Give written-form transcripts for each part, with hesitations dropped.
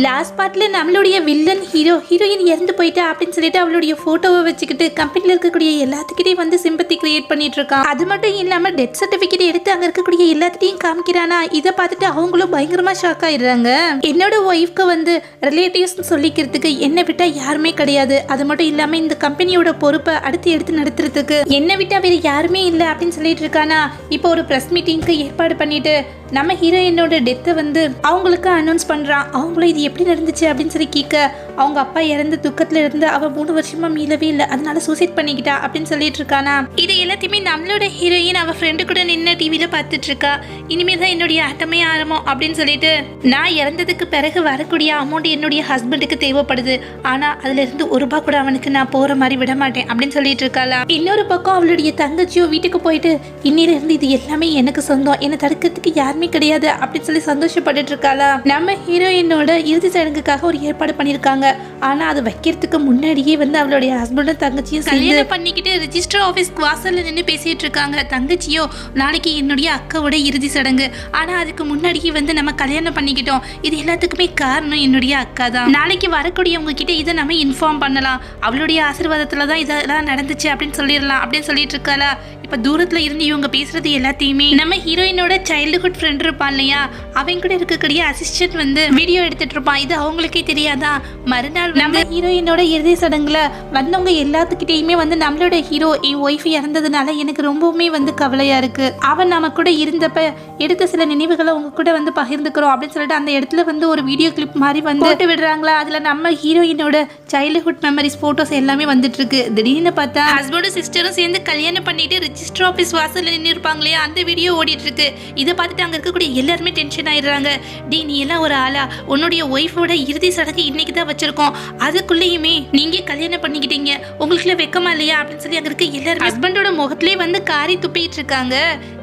Last பார்ட்ல நம்மளுடைய villain heroine இறந்து போயிட்டா அப்படின்னு சொல்லிட்டு அவளுடைய போட்டோவை வச்சுக்கிட்டு கம்பெனியில் இருக்கக்கூடிய எல்லாத்துக்கிட்டையும் வந்து சிம்பத்தி கிரியேட் பண்ணிட்டு இருக்கான். அது மட்டும் இல்லாம டெத் சர்டிபிகேட் எடுத்து அங்க இருக்கக்கூடிய எல்லாத்திட்டையும் காமிக்கிறானா. இதை பார்த்துட்டு அவங்களும் பயங்கரமா ஷாக் ஆயிடுறாங்க. என்னோட ஒய்ஃப்க்கு வந்து ரிலேட்டிவ்ஸ் சொல்லிக்கிறதுக்கு என்னை விட்டா யாருமே கிடையாது. அது மட்டும் இல்லாம இந்த கம்பெனியோட பொறுப்பை அடுத்து எடுத்து நடத்துறதுக்கு என்னை விட்டா வேற யாருமே இல்லை அப்படின்னு சொல்லிட்டு இருக்கானா. இப்போ ஒரு ப்ரெஸ் மீட்டிங்க்கு ஏற்பாடு பண்ணிட்டு நம்ம ஹீரோயினோட டெத்தை வந்து அவங்களுக்கு அனௌன்ஸ் பண்றான். அவங்களும் இது எப்படி நடந்துச்சு அப்படின்னு சொல்லி கேட்க அவங்க அப்பா இறந்த துக்கத்துல இருந்து அவ 3 வருஷமா மீளவே இல்லை, அதனால சூசைட் பண்ணிக்கிட்டா அப்படின்னு சொல்லிட்டு இருக்கானா. இது எல்லாத்தையுமே நம்மளோட ஹீரோயின் அவ ஃப்ரெண்டு கூட நின்று டிவியில பார்த்துட்டு இருக்கா. இனிமேல் தான் என்னுடைய ஆட்டமே ஆரம்பம் அப்படின்னு சொல்லிட்டு நான் இறந்ததுக்கு பிறகு வரக்கூடிய அமௌண்ட் என்னுடைய ஹஸ்பண்டுக்கு தேவைப்படுது, ஆனா அதுல இருந்து ₹1 கூட அவனுக்கு நான் போற மாதிரி விட மாட்டேன் அப்படின்னு சொல்லிட்டு இருக்காளா. இன்னொரு பக்கம் அவளுடைய தங்கச்சியோ வீட்டுக்கு போயிட்டு இன்னில இருந்து இது எல்லாமே எனக்கு சொந்தம், என்னை தடுக்கிறதுக்கு யாருமே கிடையாது அப்படின்னு சொல்லி சந்தோஷப்பட்டு இருக்காளா. நம்ம ஹீரோயினோட இறுதி சடங்குக்காக ஒரு ஏற்பாடு பண்ணிருக்காங்க. ஆனா அது வைக்கிறதுக்கு முன்னாடியே வந்து அவளுடைய ஹஸ்பண்டும் தங்கச்சியும் கல்யாணம் பண்ணிக்கிட்டு ரெஜிஸ்டர் ஆபீஸ்க்கு வாசல்ல நின்று பேசிட்டு இருக்காங்க. தங்கச்சியோ நாளைக்கு என்னுடைய அக்காவோட இறுதி சடங்கு, ஆனா அதுக்கு முன்னாடியே வந்து நம்ம கல்யாணம் பண்ணிக்கிட்டோம், இது எல்லாத்துக்குமே காரணம் என்னுடைய அக்கா தான். நாளைக்கு வரக்கூடியவங்க கிட்ட இதை நம்ம இன்ஃபார்ம் பண்ணலாம், அவளுடைய ஆசீர்வாதத்துலதான் இதெல்லாம் நடந்துச்சு அப்படின்னு சொல்லிடலாம் அப்படின்னு சொல்லிட்டு இருக்காளா. இப்ப தூரத்துல இருந்து இவங்க பேசுறது எல்லாத்தையுமே நம்ம ஹீரோயினோட சைல்டுஹுட் ஃப்ரெண்ட் இருப்பான் இல்லையா, அவங்க கூட இருக்கக்கூடிய அசிஸ்டன்ட் வந்து வீடியோ எடுத்துட்டு இருப்பான். இது அவங்களுக்கே தெரியாதா. மறுநாள் நம்ம ஹீரோயினோட இறுதி சடங்குல வந்தவங்க எல்லாத்துக்கிட்டையுமே வந்து நம்மளோட ஹீரோ என் ஒய்ஃப் இறந்ததுனால எனக்கு ரொம்பவுமே வந்து கவலையா இருக்கு, அவன் நம்ம கூட இருந்தப்ப எடுத்த சில நினைவுகளை உங்க கூட வந்து பகிர்ந்துக்கிறோம் அப்படின்னு சொல்லிட்டு அந்த இடத்துல வந்து ஒரு வீடியோ கிளிப் மாதிரி வந்து போட்டு விடுறாங்களா. அதுல நம்ம ஹீரோயினோட சைல்டுஹுட் மெமரிஸ் போட்டோஸ் எல்லாமே வந்துட்டு இருக்கு. திடீர்னு பார்த்தா ஹஸ்பண்டும் சிஸ்டரும் சேர்ந்து கல்யாணம் பண்ணிட்டு ரெஜிஸ்டர் ஆபீஸ் வாசல்ல நின்று இருப்பாங்க இல்லையா, அந்த வீடியோ ஓடிட்டு இருக்கு. இதை பார்த்துட்டு அங்க இருக்கக்கூடிய எல்லாருமே டென்ஷன் ஆயிடுறாங்க. டி நீ எல்லாம் ஒரு ஆளா, உன்னுடைய ஒய்ஃபோட இறுதி சடங்கு இன்னைக்கு தான் வச்சிருக்கோம், அதுக்குள்ளேயுமே நீங்க கல்யாணம் பண்ணிக்கிட்டீங்க, உங்களுக்குள்ள வெக்கமா இல்லையா அப்படின்னு சொல்லி அங்க இருக்க எல்லாரும் ஹஸ்பண்டோட முகத்திலே வந்து காரி துப்பிட்டு இருக்காங்க.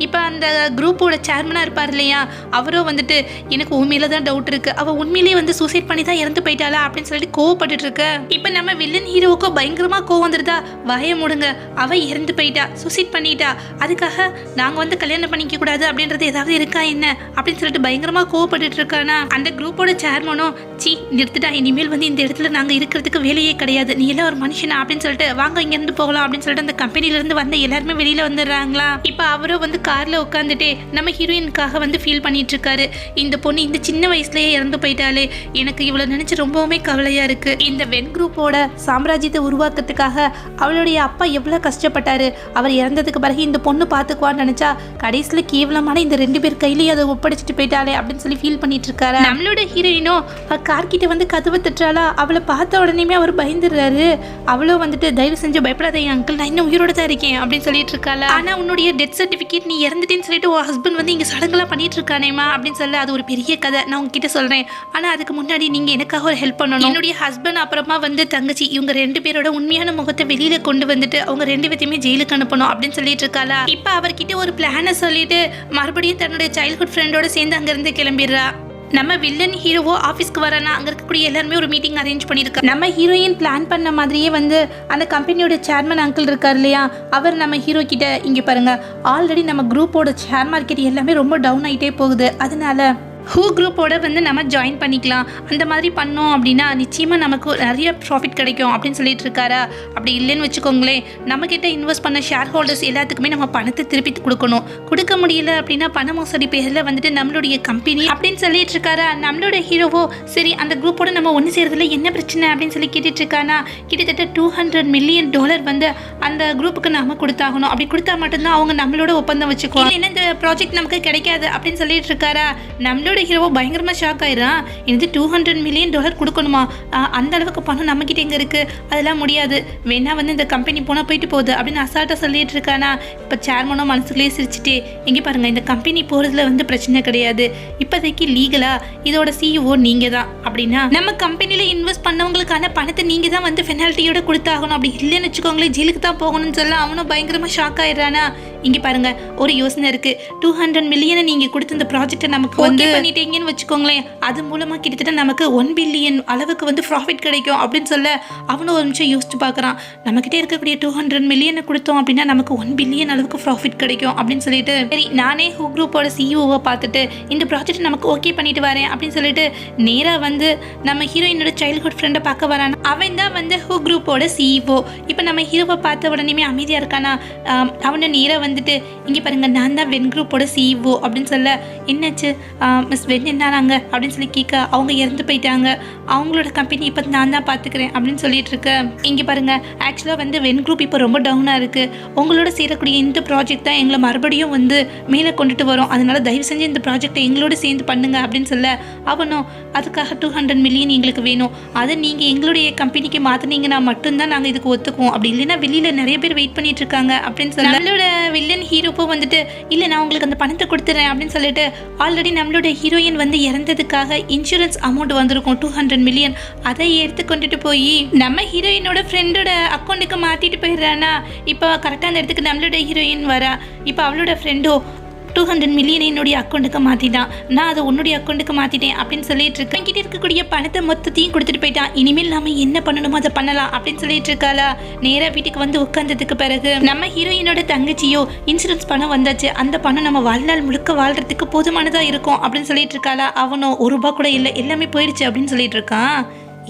இப்ப அந்த குரூப்போட சேர்மனா இருப்பார் இல்லையா, அவரோ வந்துட்டு எனக்கு உண்மையில தான் டவுட் இருக்கு, அவ உண்மையிலேயே வந்து சூசைட் பண்ணி தான் இறந்து போயிட்டாளா அப்படின்னு சொல்லிட்டு கோவப்பட்டு இருக்க. இப்ப நம்ம வில்லன் ஹீரோவுக்கு பயங்கரமா கோவம் வந்துருதா. வாய மூடுங்க, அவ இறந்து போயிட்டா, சூசைட் பண்ணிட்டா, அதுக்காக நாங்க வந்து கல்யாணம் பண்ணிக்க கூடாது அப்படின்றது ஏதாவது இருக்கா என்ன அப்படின்னு சொல்லிட்டு பயங்கரமா கோவப்பட்டு இருக்கானா. அந்த குரூப்போட சேர்மனும் சி நிறுத்துட்டா, இனிமேல் வந்து இந்த இடத்துல நாங்க இருக்கிறதுக்கு வேலையே கிடையாது, நீ எல்லாம் ஒரு மனுஷனா அப்படின்னு சொல்லிட்டு வாங்க இங்க இருந்து போகலாம் அப்படின்னு சொல்லிட்டு அந்த கம்பெனில இருந்து வந்த எல்லாருமே வெளியில வந்துடுறாங்களா. இப்ப அவரும் வந்து கார்ல உட்காந்துட்டே நம்ம ஹீரோயினுக்காக வந்து ஃபீல் பண்ணிட்டு இருக்காரு. இந்த பொண்ணு இந்த சின்ன வயசுலயே இறந்து போயிட்டாலே, எனக்கு இவ்வளவு நினைச்சு ரொம்பவுமே கவலையா இருக்கு. இந்த வென் குரூப்போட சாம்ராஜ்யத்தை உருவாக்குறதுக்காக அவளுடைய அப்பா எவ்வளவு கஷ்டப்பட்டாரு, அவர் இறந்ததுக்கு பிறகு இந்த பொண்ணு பாத்துக்குவான்னு நினைச்சா கடைசியில கேவலமான இந்த 2 பேர் கையிலேயே அதை ஒப்படைச்சிட்டு போயிட்டாலே அப்படின்னு சொல்லி ஃபீல் பண்ணிட்டு இருக்காரு. நம்மளோட ஹீரோயினோ கார்கிட்ட வந்து கதவை தட்டுறாளா. அவளை பார்த்த உடனேயுமே அவர் பயந்துடுறாரு. அவளும் வந்துட்டு தயவு செஞ்சு பயப்படாத அங்கிள், நான் இன்னும் உயிரோட தான் இருக்கேன் அப்படின்னு சொல்லிட்டு இருக்காளா. ஆனா உன்னுடைய டெத் சர்டிபிகேட் நீ இறந்துட்டேன்னு சொல்லிட்டு உன் ஹஸ்பண்ட் வந்து இங்க சடங்குலாம் பண்ணிட்டு இருக்கானேமா அப்படின்னு சொல்லி அது ஒரு பெரிய கதை, நான் உங்ககிட்ட சொல்றேன். ஆனா அதுக்கு முன்னாடி நீங்க எனக்காக ஒரு ஹெல்ப் பண்ணணும். என்னுடைய ஹஸ்பண்ட் அப்புறமா வந்து தங்கச்சி இவங்க 2 பேரோட உண்மையான முகத்தை வெளியில கொண்டு வந்துட்டு அவங்க 2 பேத்தையுமே ஜெயிலுக்கு அனுப்பணும் அப்படின்னு சொல்லிட்டு இருக்காளா. இப்ப அவர்கிட்ட ஒரு பிளான சொல்லிட்டு மறுபடியும் தன்னுடைய சைல்ட்ஹுட் ஃப்ரெண்டோட சேர்ந்து அங்க இருந்து கிளம்பிடுறா. நம்ம வில்லன் ஹீரோவோ ஆஃபீஸ்க்கு வரானா, அங்கே இருக்கக்கூடிய எல்லாருமே ஒரு மீட்டிங் அரேஞ்ச் பண்ணியிருக்கா. நம்ம ஹீரோயின் பிளான் பண்ண மாதிரியே வந்து அந்த கம்பெனியோட சேர்மன் அங்கிள் இருக்கார் இல்லையா, அவர் நம்ம ஹீரோ கிட்ட இங்கே பாருங்க, ஆல்ரெடி நம்ம குரூப்போட ஷேர் மார்க்கெட் எல்லாமே ரொம்ப டவுன் ஆகிட்டே போகுது, அதனால ஹூ குரூப்போட வந்து நம்ம ஜாயின் பண்ணிக்கலாம், அந்த மாதிரி பண்ணோம் அப்படின்னா நிச்சயமாக நமக்கு நிறைய ப்ராஃபிட் கிடைக்கும் அப்படின்னு சொல்லிட்டு இருக்காரா. அப்படி இல்லைன்னு வச்சுக்கோங்களேன், நம்மக்கிட்ட இன்வெஸ்ட் பண்ண ஷேர் ஹோல்டர்ஸ் எல்லாத்துக்குமே நம்ம பணத்தை திருப்பி கொடுக்கணும், கொடுக்க முடியல அப்படின்னா பண மோசடி பேரில் வந்துட்டு நம்மளுடைய கம்பெனி அப்படின்னு சொல்லிட்டு இருக்காரா. நம்மளோட ஹீரோவோ சரி அந்த குரூப்போட நம்ம ஒன்று செய்யறதுல என்ன பிரச்சனை அப்படின்னு சொல்லி கேட்டுட்டு இருக்கானா. கிட்டத்தட்ட $200 மில்லியன் வந்து அந்த குரூப்புக்கு நாம கொடுத்தாகணும், அப்படி கொடுத்தா மட்டும்தான் அவங்க நம்மளோட ஒப்பந்தம் வச்சுக்குவோம், இல்லைன்னா இந்த ப்ராஜெக்ட் நமக்கு கிடைக்காது அப்படின்னு சொல்லிட்டு இருக்காரா. நம்மளோட ஹீரோவோ பயங்கரமா ஷாக் ஆயிடுறான். இது $200 மில்லியன் கொடுக்கணுமா, அந்த அளவுக்கு பணம் நம்ம கிட்ட எங்க இருக்கு, அதெல்லாம் முடியாது, வேணா வந்து இந்த கம்பெனி போனா போயிட்டு போகுது அப்படின்னு அசால்ட்டா சொல்லிட்டு இருக்கானா. இப்ப சேர்மனோ மனசுக்குள்ளேயே சிரிச்சுட்டே இங்கே பாருங்க, இந்த கம்பெனி போறதுல வந்து பிரச்சனை கிடையாது, இப்போதைக்கு லீகலா இதோட CEO நீங்க தான், அப்படின்னா நம்ம கம்பெனில இன்வெஸ்ட் பண்ணவங்களுக்கான பணத்தை நீங்க தான் வந்து பெனால்ட்டியோட கொடுத்தாகணும், அப்படி இல்லைன்னு வச்சுக்கோங்களேன் ஜெயிலுக்கு தான் போகணும்னு சொல்ல அவனும் பயங்கரமா ஷாக் ஆயிடுறானா. இங்க பாருங்க ஒரு யோசனை இருக்கு, $200 மில்லியனை நீங்க கொடுத்து இந்த ப்ராஜெக்டை நமக்கு வந்து பண்ணிட்டீங்கன்னு வச்சுக்கோங்களேன், அது மூலமாக கிட்டத்தட்ட நமக்கு 1 பில்லியன் அளவுக்கு வந்து ப்ராஃபிட் கிடைக்கும் அப்படின்னு சொல்ல அவனும் ஒரு நிமிஷம் யோசிச்சு பார்க்குறான். நம்மக்கிட்ட இருக்கக்கூடிய 200 மில்லியனை கொடுத்தோம் அப்படின்னா நமக்கு 1 பில்லியன் அளவுக்கு ப்ராஃபிட் கிடைக்கும் அப்படின்னு சொல்லிட்டு, சரி நானே ஹூ குரூப்போட சிஇஓவை பார்த்துட்டு இந்த ப்ராஜெக்ட் நமக்கு ஓகே பண்ணிட்டு வரேன் அப்படின்னு சொல்லிட்டு நேராக வந்து நம்ம ஹீரோயினோட சைல்ட்ஹுட் ஃப்ரெண்டை பார்க்க வரான். அவன் தான் வந்து ஹூ குரூப்போட சிஇஓ. இப்போ நம்ம ஹீரோவை பார்த்த உடனே அமைதியாக இருக்கானா, அவனை நேராக வந்துட்டு இங்கே பாருங்க நான் தான் வென் குரூப்போட சிஇஓ அப்படின்னு சொல்ல, என்னாச்சு மிஸ் வென் என்னானாங்க அப்படின்னு சொல்லி கேட்க, அவங்க இறந்து போயிட்டாங்க, அவங்களோட கம்பெனி இப்போ நான் தான் பார்த்துக்கிறேன் அப்படின்னு சொல்லிட்டு இருக்க. இங்கே பாருங்க ஆக்சுவலாக வந்து வென் குரூப் இப்போ ரொம்ப டவுனாக இருக்குது, உங்களோட சேரக்கூடிய இந்த ப்ராஜெக்ட் தான் எங்களை மறுபடியும் வந்து மேலே கொண்டுட்டு வரும், அதனால தயவு செஞ்சு இந்த ப்ராஜெக்டை எங்களோட சேர்ந்து பண்ணுங்க அப்படின்னு சொல்ல, அவனும் அதுக்காக 200 மில்லியன் எங்களுக்கு வேணும், அதை நீங்கள் எங்களுடைய கம்பெனிக்கு மாற்றினீங்கன்னா மட்டும்தான் நாங்கள் இதுக்கு ஒத்துக்குவோம், அப்படி இல்லைன்னா வெளியில் நிறைய பேர் வெயிட் பண்ணிட்டு இருக்காங்க அப்படின்னு சொல்லி நம்மளோட வில்லன் ஹீரோப்போ வந்துட்டு இல்லை நான் உங்களுக்கு அந்த பணத்தை கொடுத்துறேன் அப்படின்னு சொல்லிட்டு, ஆல்ரெடி நம்மளோட ஹீரோயின் வந்து இறந்ததுக்காக இன்சூரன்ஸ் அமௌண்ட் வந்திருக்கும் 200 மில்லியன், அதை எடுத்து கொண்டுட்டு போய் நம்ம ஹீரோயினோட ஃப்ரெண்டோட அக்கௌண்ட்டுக்கு மாற்றிட்டு போயிடுறானா. இப்போ கரெக்டாக அந்த இடத்துக்கு நம்மளோட ஹீரோயின் வரா. இப்போ அவளோட ஃப்ரெண்டோ 200 மில்லியன் என்னுடைய அக்கௌண்ட்டுக்கு மாற்றிட்டான், நான் அதை உன்னுடைய அக்கௌண்ட்டுக்கு மாற்றிட்டேன் அப்படின்னு சொல்லிட்டு இருக்கேன். என்கிட்ட இருக்கக்கூடிய பணத்தை மொத்தத்தையும் கொடுத்துட்டு போயிட்டான், இனிமேல் நாம என்ன பண்ணணுமோ அதை பண்ணலாம் அப்படின்னு சொல்லிட்டு இருக்காளா. நேராக வீட்டுக்கு வந்து உட்கார்ந்ததுக்கு பிறகு நம்ம ஹீரோயினோட தங்கச்சியோ இன்சூரன்ஸ் பணம் வந்தாச்சு, அந்த பணம் நம்ம வாழ்நாள் முழுக்க வாழ்றதுக்கு போதுமானதாக இருக்கும் அப்படின்னு சொல்லிட்டு இருக்காளா. அவனும் ₹1 கூட இல்லை, எல்லாமே போயிடுச்சு அப்படின்னு சொல்லிட்டு இருக்கான்.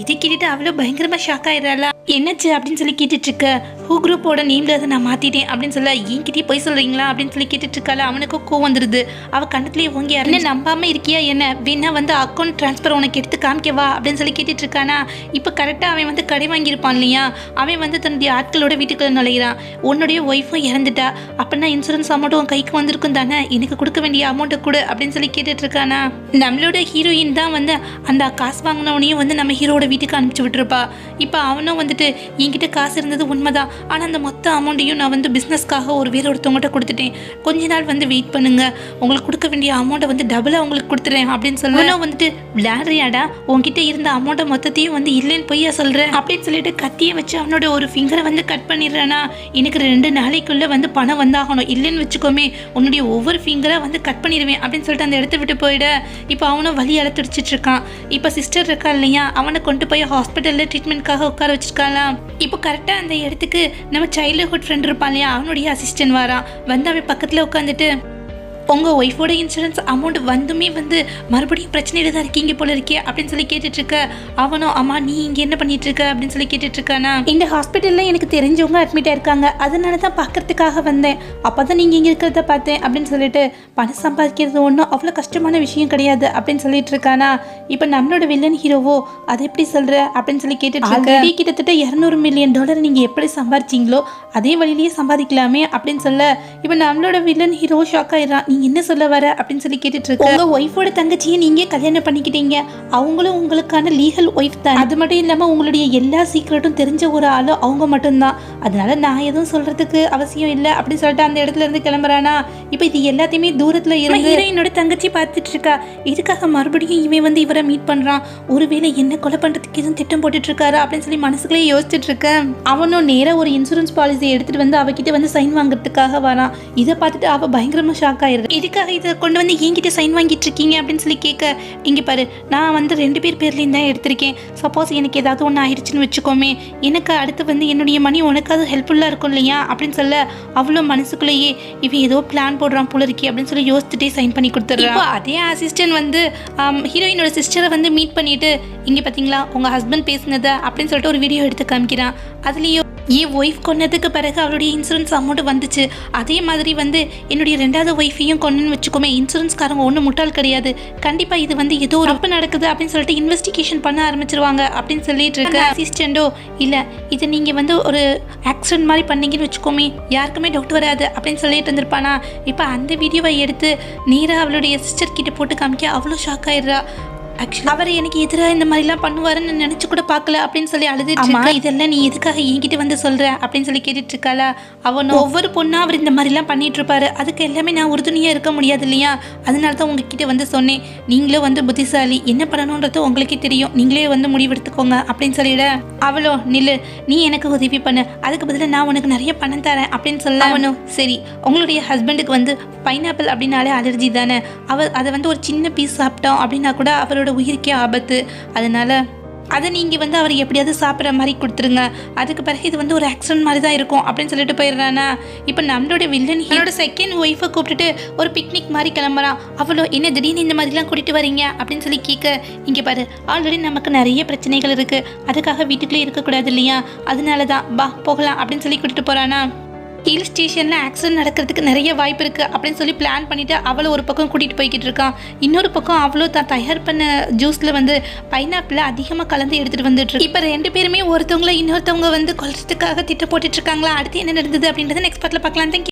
இதை கேட்டுட்டு அவ்வளோ பயங்கரமாக ஷாக் ஆயிடுறாளா. என்னாச்சு அப்படின்னு சொல்லி கேட்டுட்டு இருக்க, ஹூ குரூப்போட நேம்ல அதை நான் மாற்றிட்டேன் அப்படின்னு சொல்ல, என்கிட்டயே போய் சொல்கிறீங்களா அப்படின்னு சொல்லி கேட்டுட்டு இருக்காளா. அவனுக்கும் கோவம் வந்துடுது. அவள் கண்ணத்துலேயே ஓங்கி என்ன நம்பாமல் இருக்கியா என்ன, வேணா வந்து அக்கௌண்ட் ட்ரான்ஸ்ஃபர் உனக்கு எடுத்து காமிக்கவா அப்படின்னு சொல்லி கேட்டுட்டு இருக்கானா. இப்போ கரெக்டாக அவன் வந்து கடை வாங்கியிருப்பான் இல்லையா, அவன் வந்து தன்னுடைய ஆட்களோட வீட்டுக்குள்ள நுழைகிறான். உன்னுடைய ஒய்ஃபும் இறந்துட்டா, அப்படின்னா இன்சூரன்ஸ் அமௌண்ட் உன் கைக்கு வந்திருக்கும் தானே, எனக்கு கொடுக்க வேண்டிய அமௌண்ட்டை கொடு அப்படின்னு சொல்லி கேட்டுட்டு இருக்கானா. நம்மளோட ஹீரோயின் தான் வந்து அந்த காசு வாங்கினவனையும் வந்து நம்ம ஹீரோட வீட்டுக்கு அனுப்பிச்சு விட்டுருப்பா. இப்போ அவனும் வந்துட்டு என்கிட்ட காசு இருந்தது உண்மைதான், ஆனால் அந்த மொத்த அமௌண்ட்டையும் நான் வந்து பிஸ்னஸ்க்காக ஒரு வேற ஒருத்தவங்ககிட்ட கொடுத்துட்டேன், கொஞ்ச நாள் வந்து வெயிட் பண்ணுங்க, உங்களுக்கு கொடுக்க வேண்டிய அமௌண்ட்டை வந்து டபுளாக உங்களுக்கு கொடுத்துறேன் அப்படின்னு சொல்லணும். வந்துட்டு விளையாடுறியாடா, உங்ககிட்ட இருந்த அமௌண்ட்டை மொத்தத்தையும் வந்து இல்லைன்னு பொய்யா சொல்கிறேன் அப்படின்னு சொல்லிட்டு கத்தியை வச்சு அவனோட ஒரு ஃபிங்கரை வந்து கட் பண்ணிடுறானா. எனக்கு 2 நாளைக்குள்ளே வந்து பணம் வந்தாகணும், இல்லைன்னு வச்சுக்கோமே உன்னுடைய ஒவ்வொரு ஃபிங்கரை வந்து கட் பண்ணிடுவேன் அப்படின்னு சொல்லிட்டு அந்த இடத்த விட்டு போயிட. இப்போ அவனும் வலி அழைத்துடிச்சிட்டு இருக்கான். இப்போ சிஸ்டர் இருக்கா இல்லையா, அவனை கொண்டு போய் ஹாஸ்பிட்டலில் ட்ரீட்மெண்ட்காக உட்கார வச்சிருக்காளாம். இப்போ கரெக்டாக அந்த இடத்துக்கு நம்ம சைல்டுஹுட் ஃப்ரெண்ட் இருப்பான் இல்லையா, அவனுடைய அசிஸ்டன்ட் வரான். வந்து அவன் பக்கத்தில் உட்காந்துட்டு, உங்கள் ஒய்ஃபோட இன்சூரன்ஸ் அமௌண்ட் வந்துமே வந்து மறுபடியும் பிரச்சனையில் தான் இருக்கீங்க போல இருக்கே அப்படின்னு சொல்லி கேட்டுட்ருக்க. அவனும் அம்மா நீ இங்கே என்ன பண்ணிட்டு இருக்க அப்படின்னு சொல்லி கேட்டுட்ருக்கானா. இந்த ஹாஸ்பிட்டலில் எனக்கு தெரிஞ்சவங்க அட்மிட் ஆயிருக்காங்க, அதனால தான் பார்க்கறதுக்காக வந்தேன், அப்போ தான் நீங்கள் இங்கே இருக்கிறத பார்த்தேன் அப்படின்னு சொல்லிட்டு, பணம் சம்பாதிக்கிறது ஒன்றும் அவ்வளோ கஷ்டமான விஷயம் கிடையாது அப்படின்னு சொல்லிட்டு இருக்கானா. இப்போ நம்மளோட வில்லன் ஹீரோவோ அதை எப்படி சொல்கிற அப்படின்னு சொல்லி கேட்டுட்டு, கிட்டத்தட்ட $200 மில்லியன் நீங்கள் எப்படி சம்பாதிச்சிங்களோ அதே வழியிலேயே சம்பாதிக்கலாமே அப்படின்னு சொல்ல, இப்போ நம்மளோட வில்லன் ஹீரோ ஷாக் ஆயிடுறான். நீ என்ன சொல்ல வர அப்படின்னு சொல்லி கேட்டுட்டு இருக்க. உங்க ஒய்ஃபோட தங்கச்சியை நீங்க கல்யாணம் பண்ணிக்கிட்டீங்க, அவங்களும் உங்களுக்கான லீகல் ஒய்ஃப் தான், அது மட்டும் இல்லாம உங்களுடைய எல்லா சீக்ரெட்டும் தெரிஞ்ச ஒரு ஆளு அவங்க மட்டும்தான், அதனால நான் எதுவும் சொல்றதுக்கு அவசியம் இல்லை அப்படின்னு சொல்லிட்டு அந்த இடத்துல இருந்து கிளம்புறானா. இப்போ இது எல்லாத்தையுமே தூரத்துல இருந்து ஹீரோயினோட தங்கச்சி பார்த்துட்டு இருக்கா. இதுக்காக மறுபடியும் இவன் வந்து இவரை மீட் பண்றான், ஒருவேளை என்ன கொலை பண்றதுக்கு எதுவும் திட்டம் போட்டுட்டு இருக்காரு அப்படின்னு சொல்லி மனசுக்குள்ளே யோசிச்சுட்டு இருக்கேன். அவனும் நேரா ஒரு இன்சூரன்ஸ் பாலிசியை எடுத்துட்டு வந்து அவகிட்ட வந்து சைன் வாங்குறதுக்காக வரான். இதை பார்த்துட்டு அவ பயங்கரமா ஷாக் ஆயிடுறா. இதுக்காக இதை கொண்டு வந்து என்கிட்ட சைன் வாங்கிட்டு இருக்கீங்க அப்படின்னு சொல்லி கேட்க, இங்கே பாரு நான் வந்து 2 பேர் பேர்லேயும் தான் எடுத்திருக்கேன், சப்போஸ் எனக்கு ஏதாவது ஒன்று ஆயிடுச்சுன்னு வச்சுக்கோமே, எனக்கு அடுத்து வந்து என்னுடைய மணி உனக்காவது ஹெல்ப்ஃபுல்லாக இருக்கும் இல்லையா அப்படின்னு சொல்ல, அவ்வளோ மனசுக்குள்ளேயே இவன் ஏதோ பிளான் போடுறான் போல இருக்கே அப்படின்னு சொல்லி யோசிச்சுட்டே சைன் பண்ணி கொடுத்துட்றான். அதே அசிஸ்டன்ட் வந்து ஹீரோயினோட சிஸ்டரை வந்து மீட் பண்ணிட்டு, இங்கே பார்த்தீங்களா உங்கள் ஹஸ்பண்ட் பேசுனதை அப்படின்னு சொல்லிட்டு ஒரு வீடியோ எடுத்து காமிக்கிறான். அதுலேயும் என் ஒய்ஃப் கொன்னதுக்கு பிறகு அவளுடைய இன்சூரன்ஸ் அமௌண்ட் வந்துச்சு, அதே மாதிரி வந்து என்னுடைய 2வது ஒய்ஃபையும் கொன்னு வச்சுக்கோமே, இன்சூரன்ஸ்காரங்க ஒன்றும் முட்டாள் கிடையாது, கண்டிப்பாக இது வந்து ஏதோ ஒரு தப்பு நடக்குது அப்படின்னு சொல்லிட்டு இன்வெஸ்டிகேஷன் பண்ண ஆரம்பிச்சிருவாங்க அப்படின்னு சொல்லிட்டு இருக்க. அசிஸ்டண்டோ இல்லை இதை நீங்கள் வந்து ஒரு ஆக்சிடென்ட் மாதிரி பண்ணீங்கன்னு வச்சுக்கோமே, யாருக்குமே டவுட் வராது அப்படின்னு சொல்லிட்டு இருந்திருப்பானா. இப்போ அந்த வீடியோவை எடுத்து நேராக அவளுடைய சிஸ்டர் கிட்ட போட்டு காமிக்க அவ்வளோ ஷாக் ஆயிடுறா. ஆக்சுவலி அவர் எனக்கு எதிராக இந்த மாதிரிலாம் பண்ணுவாருன்னு நினைச்சு கூட பார்க்கல அப்படின்னு சொல்லி அழுதுட்டு இதெல்லாம் நீ எதுக்காக என்கிட்ட வந்து சொல்ற அப்படின்னு சொல்லி கேட்டுட்டு இருக்காளா. அவன் ஒவ்வொரு பொண்ணா அவர் இந்த மாதிரிலாம் பண்ணிட்டு இருப்பாரு, அதுக்கு எல்லாமே நான் உறுதுணையா இருக்க முடியாது இல்லையா, அதனால தான் உங்ககிட்ட வந்து சொன்னேன். நீங்களும் வந்து புத்திசாலி, என்ன பண்ணணுன்றது உங்களுக்கே தெரியும், நீங்களே வந்து முடிவெடுத்துக்கோங்க அப்படின்னு சொல்லிட. அவளோ நில்லு, நீ எனக்கு உதவி பண்ணு, அதுக்கு பதிலாக நான் உனக்கு நிறைய பணம் தரேன் அப்படின்னு சொல்ல. அவனும் சரி, உங்களுடைய ஹஸ்பண்டுக்கு வந்து பைனாப்பிள் அப்படின்னாலே அலர்ஜி தானே, அவர் அதை வந்து ஒரு சின்ன பீஸ் சாப்பிட்டோம் அப்படின்னா கூட அவரோட உயிருக்கே ஆபத்து, அதனால அதை நீங்கள் வந்து அவர் எப்படியாவது சாப்பிட்ற மாதிரி கொடுத்துருங்க, அதுக்கு பிறகு இது வந்து ஒரு ஆக்சிடென்ட் மாதிரி தான் இருக்கும் அப்படின்னு சொல்லிட்டு போயிடுறானா. இப்போ நம்மளோட வில்லன் என்னோட செகண்ட் ஒய்ஃபை கூப்பிட்டுட்டு ஒரு பிக்னிக் மாதிரி கிளம்புறான். அவ்வளோ என்ன திடீர்னு இந்த மாதிரிலாம் கூட்டிகிட்டு வரீங்க அப்படின்னு சொல்லி கேட்க, இங்கே பாரு ஆல்ரெடி நமக்கு நிறைய பிரச்சனைகள் இருக்குது, அதுக்காக வீட்டுக்குள்ளே இருக்கக்கூடாது இல்லையா, அதனால தான் பா போகலாம் அப்படின்னு சொல்லி கூட்டிகிட்டு போகிறானா. ஹில் ஸ்டேஷனில் ஆக்சிடென்ட் நடக்கிறதுக்கு நிறைய வாய்ப்பு இருக்குது அப்படின்னு சொல்லி பிளான் பண்ணிவிட்டு அவளை ஒரு பக்கம் கூட்டிகிட்டு போய்கிட்டு இருக்கான். இன்னொரு பக்கம் அவ்வளோ தான் தயார் பண்ண ஜூஸில் வந்து பைனாப்பிள் அதிகமாக கலந்து எடுத்துகிட்டு வந்துட்டு இப்போ 2 பேருமே ஒருத்தவங்கள இன்னொருத்தவங்க வந்து கொல்றதுக்காக திட்டம் போட்டுட்ருக்காங்களா. அடுத்து என்ன நடந்தது அப்படின்றத நெக்ஸ்ட் பார்ட்டில் பார்க்கலாம். தேங்க்யூ.